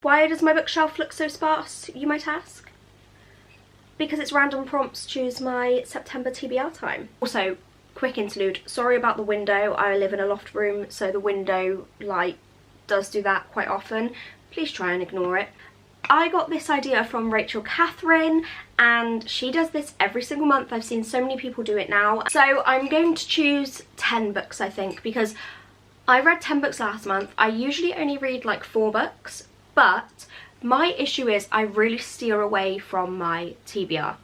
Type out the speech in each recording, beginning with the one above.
Why does my bookshelf look so sparse, you might ask? Because it's random prompts choose my September TBR time. Also, quick interlude, sorry about the window. I live in a loft room, so the window light does do that quite often. Please try and ignore it. I got this idea from Rachel Catherine, and she does this every single month. I've seen so many people do it now. So I'm going to choose 10 books, I think, because I read 10 books last month. I usually only read like 4 books, but my issue is I really steer away from my TBR.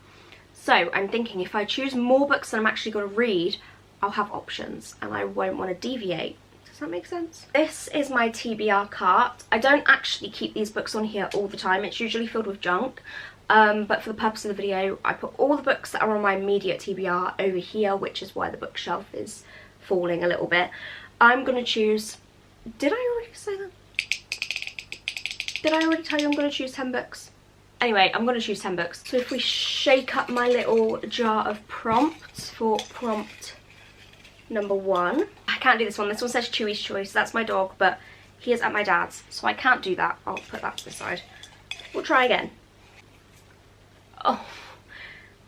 So I'm thinking if I choose more books than I'm actually going to read, I'll have options and I won't want to deviate. Does that make sense? This is my TBR cart. I don't actually keep these books on here all the time. It's usually filled with junk. But for the purpose of the video, I put all the books that are on my immediate TBR over here, which is why the bookshelf is falling a little bit. I'm going to choose... Did I already say that? Did I already tell you I'm going to choose 10 books? Anyway, I'm going to choose 10 books. So if we shake up my little jar of prompts for prompt number 1. I can't do this one. This one says Chewy's Choice. That's my dog, but he is at my dad's, so I can't do that. I'll put that to the side. We'll try again. Oh,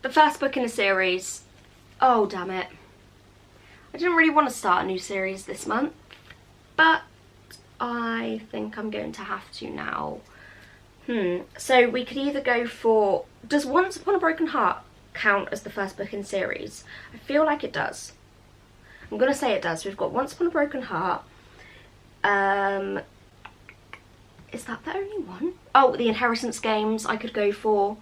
the first book in a series. Oh, damn it. I didn't really want to start a new series this month, but I think I'm going to have to now. So we could either go for... Does Once Upon a Broken Heart count as the first book in series? I feel like it does. I'm going to say it does. We've got Once Upon a Broken Heart. Is that the only one? Oh, the Inheritance Games I could go for.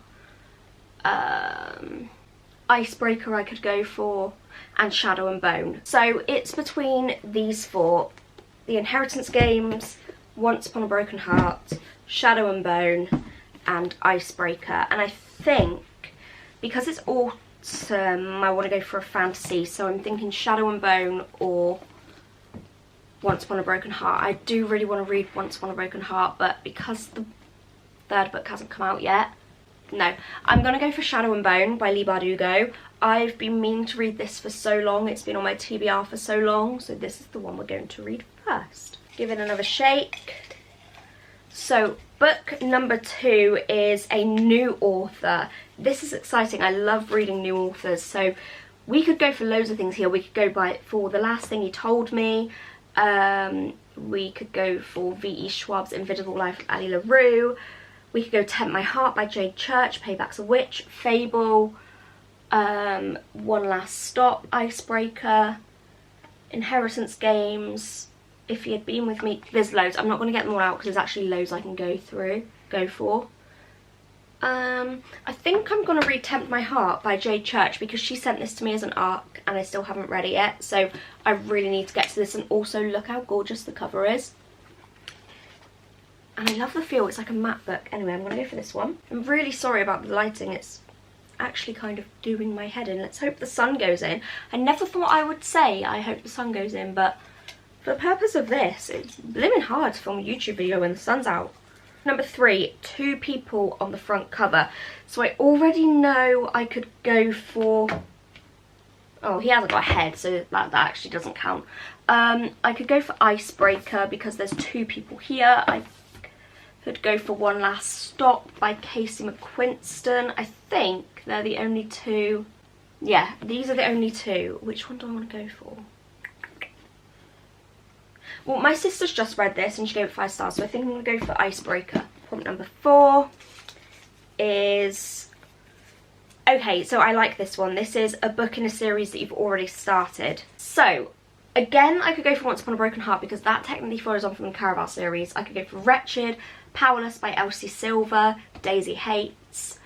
Icebreaker I could go for. And Shadow and Bone. So it's between these 4. The Inheritance Games, Once Upon a Broken Heart, Shadow and Bone, and Icebreaker. And I think, because it's autumn, I want to go for a fantasy, so I'm thinking Shadow and Bone or Once Upon a Broken Heart. I do really want to read Once Upon a Broken Heart, but because the 3rd book hasn't come out yet, no. I'm going to go for Shadow and Bone by Leigh Bardugo. I've been meaning to read this for so long. It's been on my TBR for so long, so this is the one we're going to read first. Give it another shake. So book number 2 is a new author. This is exciting. I love reading new authors. So we could go for loads of things here. We could go for The Last Thing You Told Me. We could go for V.E. Schwab's Invisible Life of Ali LaRue. We could go Tempt My Heart by Jade Church, Payback's a Witch, Fable, One Last Stop, Icebreaker, Inheritance Games, If He Had Been With Me. There's loads. I'm not going to get them all out because there's actually loads I can go for. I think I'm going to read Tempt My Heart by Jade Church because she sent this to me as an ARC and I still haven't read it yet. So I really need to get to this, and also look how gorgeous the cover is. And I love the feel. It's like a matte book. Anyway, I'm going to go for this one. I'm really sorry about the lighting. It's actually kind of doing my head in. Let's hope the sun goes in. I never thought I would say I hope the sun goes in, but for the purpose of this, it's blimmin' hard to film a YouTube video when the sun's out. Number 3, 2 people on the front cover. So I already know I could go for... Oh, he hasn't got a head, so that actually doesn't count. I could go for Icebreaker because there's 2 people here. I could go for One Last Stop by Casey McQuiston. I think they're the only 2. Yeah, these are the only 2. Which one do I want to go for? Well, my sister's just read this and she gave it 5 stars, so I think I'm going to go for Icebreaker. Prompt number 4 is... Okay, so I like this one. This is a book in a series that you've already started. So, again, I could go for Once Upon a Broken Heart because that technically follows on from the Caraval series. I could go for Wretched, Powerless by Elsie Silver, Daisy Hates.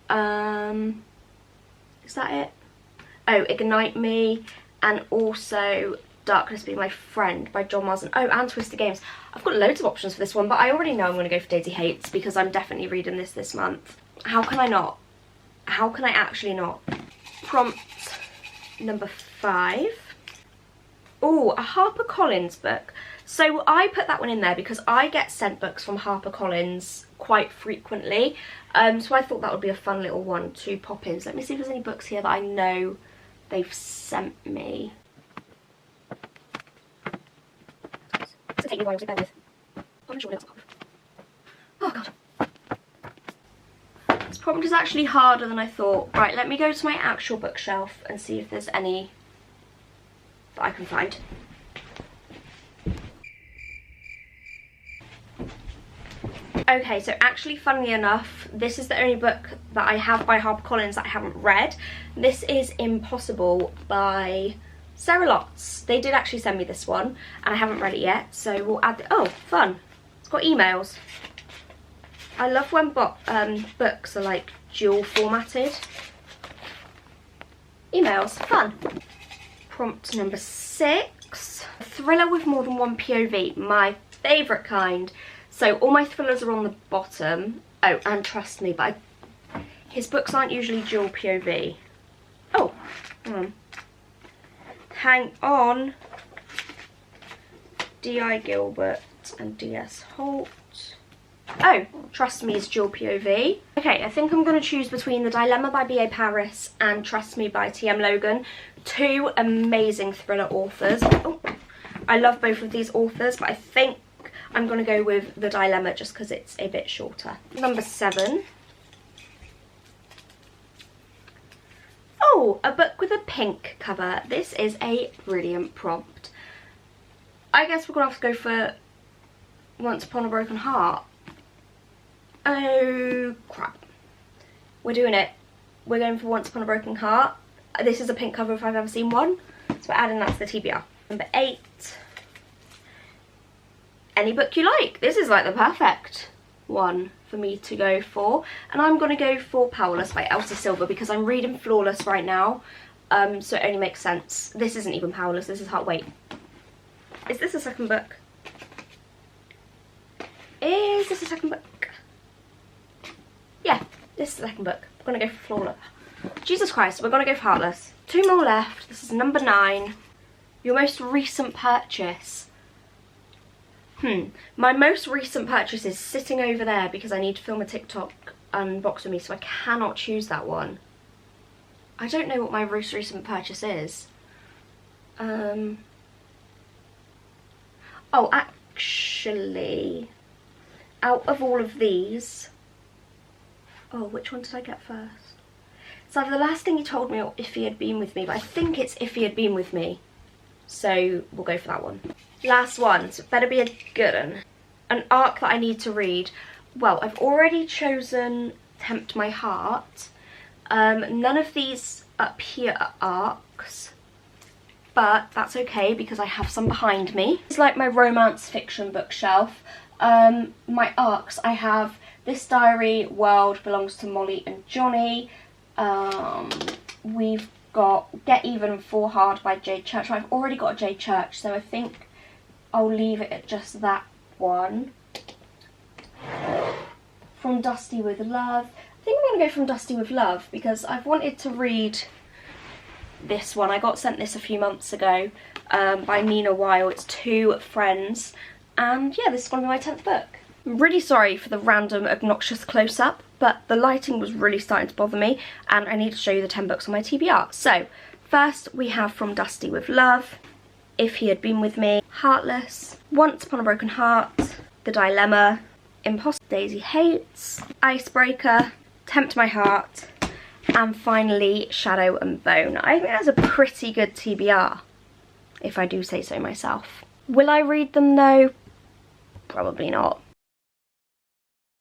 Is that it? Oh, Ignite Me, and also Darkness Be My Friend by John Marsden. Oh, and Twisted Games. I've got loads of options for this one, but I already know I'm going to go for Daisy Hates because I'm definitely reading this month. How can I not? How can I actually not? Prompt number 5. Oh, a HarperCollins book. So I put that one in there because I get sent books from HarperCollins quite frequently. So I thought that would be a fun little one to pop in. So let me see if there's any books here that I know they've sent me. It's gonna take me a while to bear with. I'm sure it doesn't. prompt is actually harder than I thought. Right, let me go to my actual bookshelf and see if there's any that I can find. Okay, so actually, funnily enough, this is the only book that I have by HarperCollins that I haven't read. This is Impossible by Sarah Lotz. They did actually send me this one, and I haven't read it yet, so we'll add oh, fun. It's got emails. I love when books are like dual formatted. Emails, fun. Prompt number 6. A thriller with more than one POV, my favourite kind. So all my thrillers are on the bottom. Oh, and trust me, but his books aren't usually dual POV. Oh, hang on. D.I. Gilbert and D.S. Holt. Oh, Trust Me is dual POV. Okay, I think I'm going to choose between The Dilemma by B.A. Paris and Trust Me by T.M. Logan. 2 amazing thriller authors. Oh, I love both of these authors, but I think I'm going to go with The Dilemma just because it's a bit shorter. Number 7. Oh, a book with a pink cover. This is a brilliant prompt. I guess we're going to have to go for Once Upon a Broken Heart. Oh, crap. We're doing it. We're going for Once Upon a Broken Heart. This is a pink cover if I've ever seen one. So we're adding that to the TBR. Number 8. Any book you like. This is like the perfect one for me to go for. And I'm going to go for Powerless by Elsa Silver because I'm reading Flawless right now. So it only makes sense. This isn't even Powerless. This is Heart. Wait. Is this a second book? Is this a second book? Yeah, this is the second book. I'm going to go for Flawless. Jesus Christ, we're going to go for Heartless. 2 more left. This is number 9. Your most recent purchase. My most recent purchase is sitting over there because I need to film a TikTok unbox with me, so I cannot choose that one. I don't know what my most recent purchase is. Oh, actually, out of all of these, oh, which one did I get first? It's either The Last Thing He Told Me or If He Had Been With Me, but I think it's If He Had Been With Me. So we'll go for that one. Last one, so it better be a good one. An arc that I need to read. Well, I've already chosen Tempt My Heart. None of these up here are arcs, but that's okay because I have some behind me. It's like my romance fiction bookshelf. My arcs, I have This Diary World Belongs to Molly and Johnny. We've got Get Even and Fall Hard by Jade Church. I've already got a Jade Church, so I think I'll leave it at just that one. From Dusty with Love. I think I'm going to go From Dusty with Love because I've wanted to read this one. I got sent this a few months ago by Nina Weil. It's 2 friends. And yeah, this is going to be my 10th book. I'm really sorry for the random obnoxious close-up, but the lighting was really starting to bother me and I need to show you the 10 books on my TBR. So, first we have From Dusty with Love, If He Had Been With Me, Heartless, Once Upon a Broken Heart, The Dilemma, Impossible Daisy Hates, Icebreaker, Tempt My Heart, and finally Shadow and Bone. I think that's a pretty good TBR, if I do say so myself. Will I read them though? Probably not.